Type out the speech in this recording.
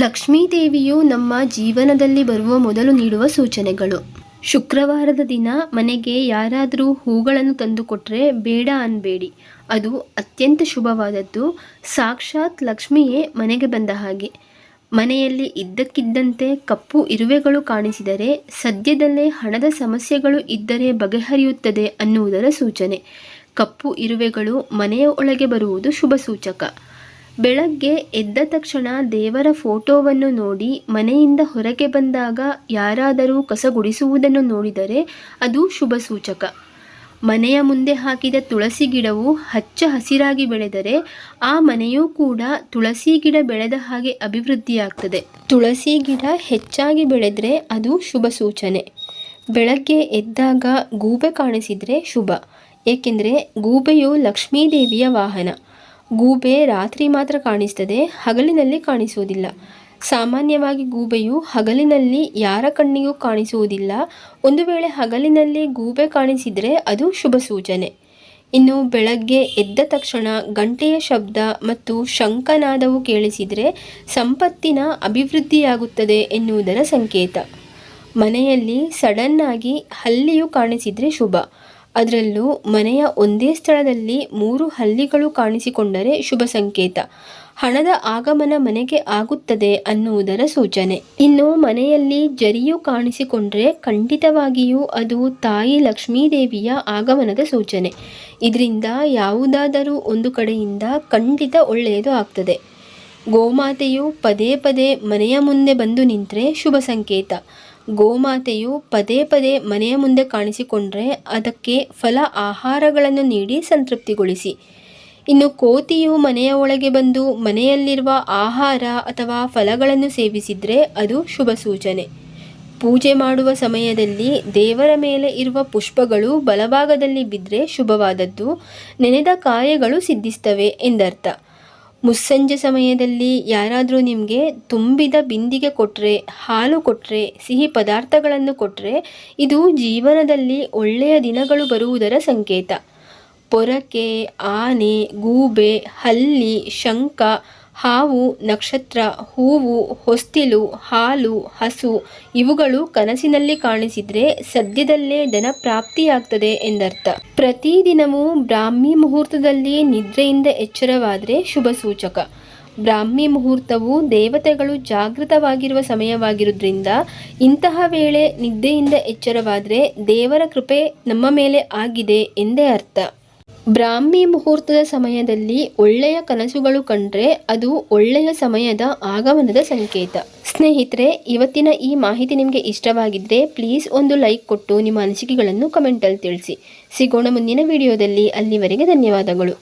ಲಕ್ಷ್ಮೀ ದೇವಿಯು ನಮ್ಮ ಜೀವನದಲ್ಲಿ ಬರುವ ಮೊದಲು ನೀಡುವ ಸೂಚನೆಗಳು. ಶುಕ್ರವಾರದ ದಿನ ಮನೆಗೆ ಯಾರಾದರೂ ಹೂಗಳನ್ನು ತಂದುಕೊಟ್ರೆ ಬೇಡ ಅನ್ಬೇಡಿ. ಅದು ಅತ್ಯಂತ ಶುಭವಾದದ್ದು. ಸಾಕ್ಷಾತ್ ಲಕ್ಷ್ಮಿಯೇ ಮನೆಗೆ ಬಂದ ಹಾಗೆ. ಮನೆಯಲ್ಲಿ ಇದ್ದಕ್ಕಿದ್ದಂತೆ ಕಪ್ಪು ಇರುವೆಗಳು ಕಾಣಿಸಿದರೆ ಸದ್ಯದಲ್ಲೇ ಹಣದ ಸಮಸ್ಯೆಗಳು ಇದ್ದರೆ ಬಗೆಹರಿಯುತ್ತದೆ ಅನ್ನುವುದರ ಸೂಚನೆ. ಕಪ್ಪು ಇರುವೆಗಳು ಮನೆಯ ಒಳಗೆ ಬರುವುದು ಶುಭ ಸೂಚಕ. ಬೆಳಗ್ಗೆ ಎದ್ದ ತಕ್ಷಣ ದೇವರ ಫೋಟೋವನ್ನು ನೋಡಿ ಮನೆಯಿಂದ ಹೊರಗೆ ಬಂದಾಗ ಯಾರಾದರೂ ಕಸ ಗುಡಿಸುವುದನ್ನು ನೋಡಿದರೆ ಅದು ಶುಭ ಸೂಚಕ. ಮನೆಯ ಮುಂದೆ ಹಾಕಿದ ತುಳಸಿ ಗಿಡವು ಹಚ್ಚ ಹಸಿರಾಗಿ ಬೆಳೆದರೆ ಆ ಮನೆಯೂ ಕೂಡ ತುಳಸಿ ಗಿಡ ಬೆಳೆದ ಹಾಗೆ ಅಭಿವೃದ್ಧಿಯಾಗ್ತದೆ. ತುಳಸಿ ಗಿಡ ಹೆಚ್ಚಾಗಿ ಬೆಳೆದರೆ ಅದು ಶುಭ ಸೂಚನೆ. ಬೆಳಗ್ಗೆ ಎದ್ದಾಗ ಗೂಬೆ ಕಾಣಿಸಿದರೆ ಶುಭ. ಏಕೆಂದರೆ ಗೂಬೆಯು ಲಕ್ಷ್ಮೀ ದೇವಿಯ ವಾಹನ. ಗೂಬೆ ರಾತ್ರಿ ಮಾತ್ರ ಕಾಣಿಸ್ತದೆ, ಹಗಲಿನಲ್ಲಿ ಕಾಣಿಸುವುದಿಲ್ಲ. ಸಾಮಾನ್ಯವಾಗಿ ಗೂಬೆಯು ಹಗಲಿನಲ್ಲಿ ಯಾರ ಕಣ್ಣಿಗೂ ಕಾಣಿಸುವುದಿಲ್ಲ. ಒಂದು ವೇಳೆ ಹಗಲಿನಲ್ಲಿ ಗೂಬೆ ಕಾಣಿಸಿದರೆ ಅದು ಶುಭ ಸೂಚನೆ. ಇನ್ನು ಬೆಳಗ್ಗೆ ಎದ್ದ ತಕ್ಷಣ ಗಂಟೆಯ ಶಬ್ದ ಮತ್ತು ಶಂಖನಾದವು ಕೇಳಿಸಿದರೆ ಸಂಪತ್ತಿನ ಅಭಿವೃದ್ಧಿಯಾಗುತ್ತದೆ ಎನ್ನುವುದರ ಸಂಕೇತ. ಮನೆಯಲ್ಲಿ ಸಡನ್ನಾಗಿ ಹಲ್ಲಿಯು ಕಾಣಿಸಿದರೆ ಶುಭ. ಅದರಲ್ಲೂ ಮನೆಯ ಒಂದೇ ಸ್ಥಳದಲ್ಲಿ 3 ಹಲ್ಲಿಗಳು ಕಾಣಿಸಿಕೊಂಡರೆ ಶುಭ ಸಂಕೇತ. ಹಣದ ಆಗಮನ ಮನೆಗೆ ಆಗುತ್ತದೆ ಅನ್ನುವುದರ ಸೂಚನೆ. ಇನ್ನು ಮನೆಯಲ್ಲಿ ಜರಿಯು ಕಾಣಿಸಿಕೊಂಡ್ರೆ ಖಂಡಿತವಾಗಿಯೂ ಅದು ತಾಯಿ ಲಕ್ಷ್ಮೀದೇವಿಯ ಆಗಮನದ ಸೂಚನೆ. ಇದರಿಂದ ಯಾವುದಾದರೂ ಒಂದು ಕಡೆಯಿಂದ ಖಂಡಿತ ಒಳ್ಳೆಯದು ಆಗ್ತದೆ. ಗೋಮಾತೆಯು ಪದೇ ಪದೇ ಮನೆಯ ಮುಂದೆ ಬಂದು ನಿಂತರೆ ಶುಭ ಸಂಕೇತ. ಗೋಮಾತೆಯು ಪದೇ ಪದೇ ಮನೆಯ ಮುಂದೆ ಕಾಣಿಸಿಕೊಂಡ್ರೆ ಅದಕ್ಕೆ ಫಲ ಆಹಾರಗಳನ್ನು ನೀಡಿ ಸಂತೃಪ್ತಿಗೊಳಿಸಿ. ಇನ್ನು ಕೋತಿಯು ಮನೆಯ ಒಳಗೆ ಬಂದು ಮನೆಯಲ್ಲಿರುವ ಆಹಾರ ಅಥವಾ ಫಲಗಳನ್ನು ಸೇವಿಸಿದರೆ ಅದು ಶುಭ ಸೂಚನೆ. ಪೂಜೆ ಮಾಡುವ ಸಮಯದಲ್ಲಿ ದೇವರ ಮೇಲೆ ಇರುವ ಪುಷ್ಪಗಳು ಬಲಭಾಗದಲ್ಲಿ ಬಿದ್ದರೆ ಶುಭವಾದದ್ದು. ನೆನೆದ ಕಾರ್ಯಗಳು ಸಿದ್ಧಿಸ್ತವೆ ಎಂದರ್ಥ. ಮುಸ್ಸಂಜೆ ಸಮಯದಲ್ಲಿ ಯಾರಾದರೂ ನಿಮಗೆ ತುಂಬಿದ ಬಿಂದಿಗೆ ಕೊಟ್ಟರೆ, ಹಾಲು ಕೊಟ್ಟರೆ, ಸಿಹಿ ಪದಾರ್ಥಗಳನ್ನು ಕೊಟ್ಟರೆ ಇದು ಜೀವನದಲ್ಲಿ ಒಳ್ಳೆಯ ದಿನಗಳು ಬರುವುದರ ಸಂಕೇತ. ಪೊರಕೆ, ಆನೆ, ಗೂಬೆ, ಹಲ್ಲಿ, ಶಂಖ, ಹಾವು, ನಕ್ಷತ್ರ, ಹೂವು, ಹೊಸ್ತಿಲು, ಹಾಲು, ಹಸು ಇವುಗಳು ಕನಸಿನಲ್ಲಿ ಕಾಣಿಸಿದರೆ ಸದ್ಯದಲ್ಲೇ ಧನ ಪ್ರಾಪ್ತಿಯಾಗ್ತದೆ ಎಂದರ್ಥ. ಪ್ರತಿದಿನವೂ ಬ್ರಾಹ್ಮಿ ಮುಹೂರ್ತದಲ್ಲಿ ನಿದ್ರೆಯಿಂದ ಎಚ್ಚರವಾದರೆ ಶುಭ ಸೂಚಕ. ಬ್ರಾಹ್ಮಿ ಮುಹೂರ್ತವು ದೇವತೆಗಳು ಜಾಗೃತವಾಗಿರುವ ಸಮಯವಾಗಿರುವುದರಿಂದ ಇಂತಹ ವೇಳೆ ನಿದ್ದೆಯಿಂದ ಎಚ್ಚರವಾದರೆ ದೇವರ ಕೃಪೆ ನಮ್ಮ ಮೇಲೆ ಆಗಿದೆ ಎಂದೇ ಅರ್ಥ. ಬ್ರಾಹ್ಮಿ ಮುಹೂರ್ತದ ಸಮಯದಲ್ಲಿ ಒಳ್ಳೆಯ ಕನಸುಗಳು ಕಂಡ್ರೆ ಅದು ಒಳ್ಳೆಯ ಸಮಯದ ಆಗಮನದ ಸಂಕೇತ. ಸ್ನೇಹಿತರೆ, ಇವತ್ತಿನ ಈ ಮಾಹಿತಿ ನಿಮಗೆ ಇಷ್ಟವಾಗಿದ್ದರೆ ಪ್ಲೀಸ್ ಒಂದು ಲೈಕ್ ಕೊಟ್ಟು ನಿಮ್ಮ ಅನಿಸಿಕೆಗಳನ್ನು ಕಮೆಂಟಲ್ಲಿ ತಿಳಿಸಿ. ಸಿಗೋಣ ಮುಂದಿನ ವಿಡಿಯೋದಲ್ಲಿ. ಅಲ್ಲಿವರೆಗೆ ಧನ್ಯವಾದಗಳು.